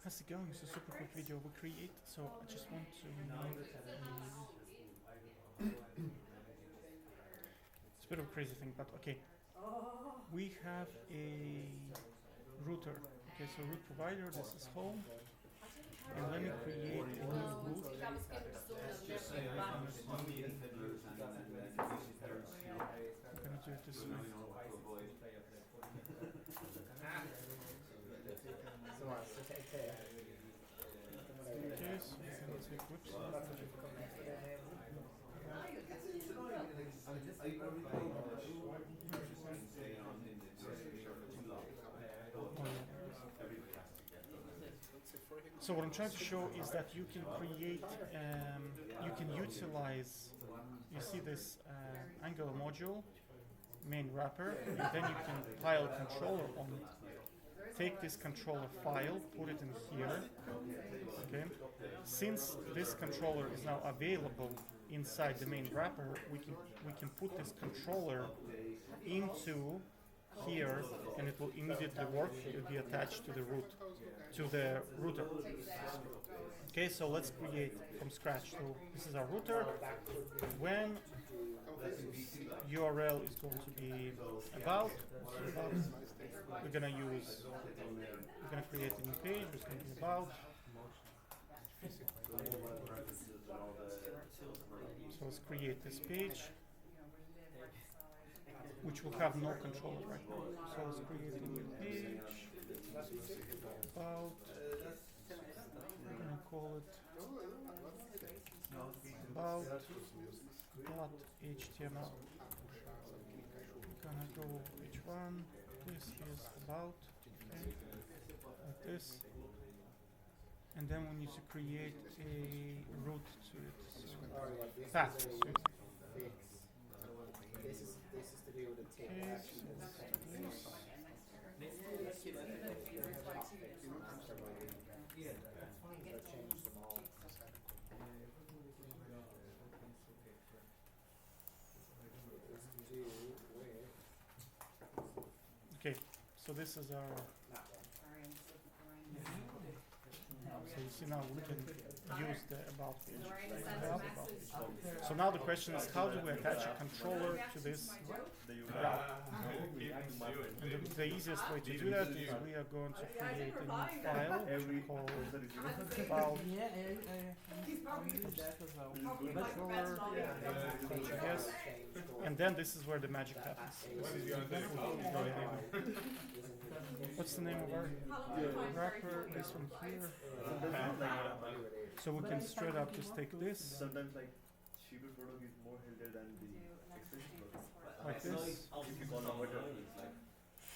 How's it going? It's a super quick video we create. So I just want to it's a bit of a crazy thing, but okay. We have a router. Okay, so root provider, this is home. And let me create a new root. I'm gonna do it this way. Okay, so we're gonna take, whoops. So what I'm trying to show is that you can create, you can utilize, you see this Angular module, main wrapper, and then you can pile a controller on it. Take this controller file, put it in here, okay? Since this controller is now available inside the main wrapper, we can put this controller into here, and it will immediately work. It will be attached to the root, to the router. Okay, so let's create from scratch. So this is our router. When URL is going to be about, we're gonna create a new page. It's going to be about. So let's create this page, which will have no controller right now. So let's create a new page. About. We're gonna call it about.html. We're gonna go h1. This is about. Okay. Like this. And then we need to create a root to it. So path to it. This is to do with the tape. Okay, so okay, so this is our. So you see now we can use the about page. So now the question is, how do we attach a controller to this route? And the easiest way to do that is we are going to create a new file which we call about.js, and then this is where the magic happens. What's the name of our wrapper? This one here. So we can straight up just take this. Sometimes like cheaper product is more healthier than the expensive product. Like this. If you call it butter, like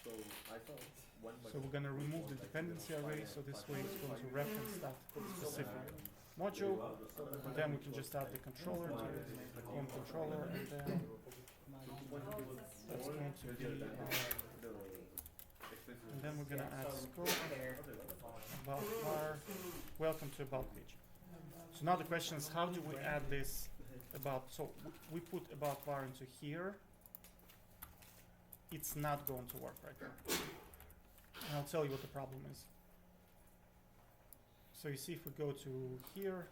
so I saw one butter. So we're gonna remove the dependency array, so this way it's going to reference that specific module, and then we can just add the controller to it, one controller, and then that's going to be and then we're gonna add scope about var. Welcome to about page. So now the question is, how do we add this about? So we put about var into here. It's not going to work right now. And I'll tell you what the problem is. So you see, if we go to here,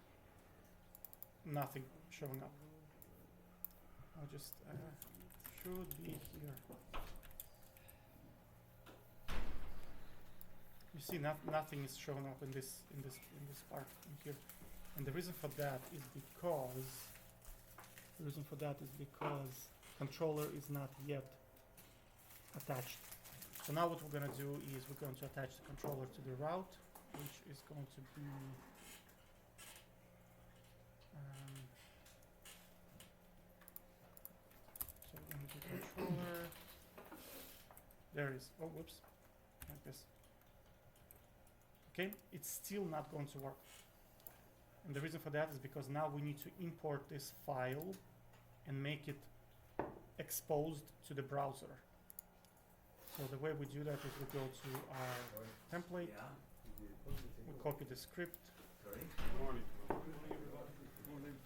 nothing showing up. I'll just should be here. You see, nothing is showing up in this part in here, and the reason for that is because controller is not yet attached. So now what we're going to do is we're going to attach the controller to the route, which is going to be so we're going to do controller. There it is. Oh, whoops, like this. Okay, it's still not going to work. And the reason for that is because now we need to import this file and make it exposed to the browser. So the way we do that is we go to our template, we copy the script.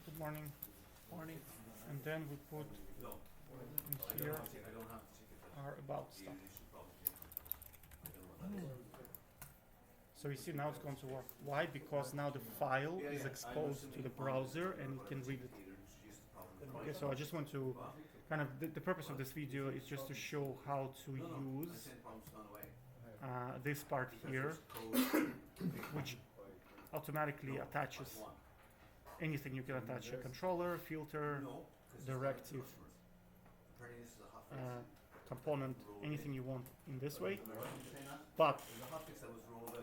Good morning. And then we put in here our about stuff. So you see now it's going to work. Why? Because now the file is exposed to the browser and it can read it. Okay, so I just want to kind of, the purpose of this video is just to show how to use this part here, which automatically attaches anything you can attach, a controller, filter, directive, component, anything you want in this way. But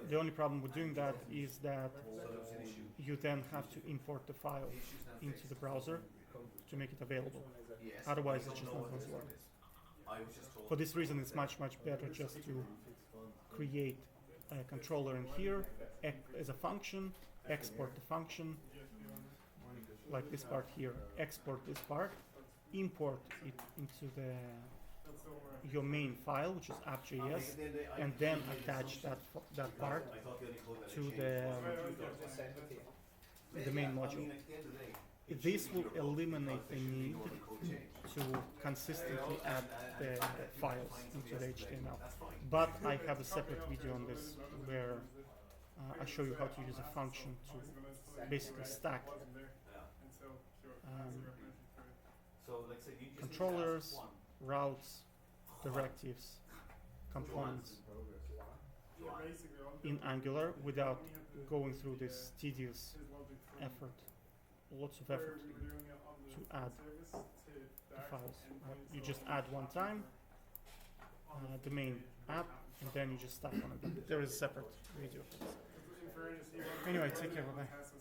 the only problem with doing that is that you then have to import the file into the browser to make it available. Otherwise it's just not going to work. For this reason it's much better just to create a controller in here as a function, export the function, like this part here, export this part, import it into your main file, which is app.js, and then attach that part to the main module. This will eliminate the need to consistently add the files into the HTML. But I have a separate video on this where I show you how to use a function to basically stack controllers, routes, directives, components in Angular without going through this tedious effort, lots of effort to add the files. You just add one time the main app, and then you just stack on it. There is a separate video for this. Anyway, take care, bye bye.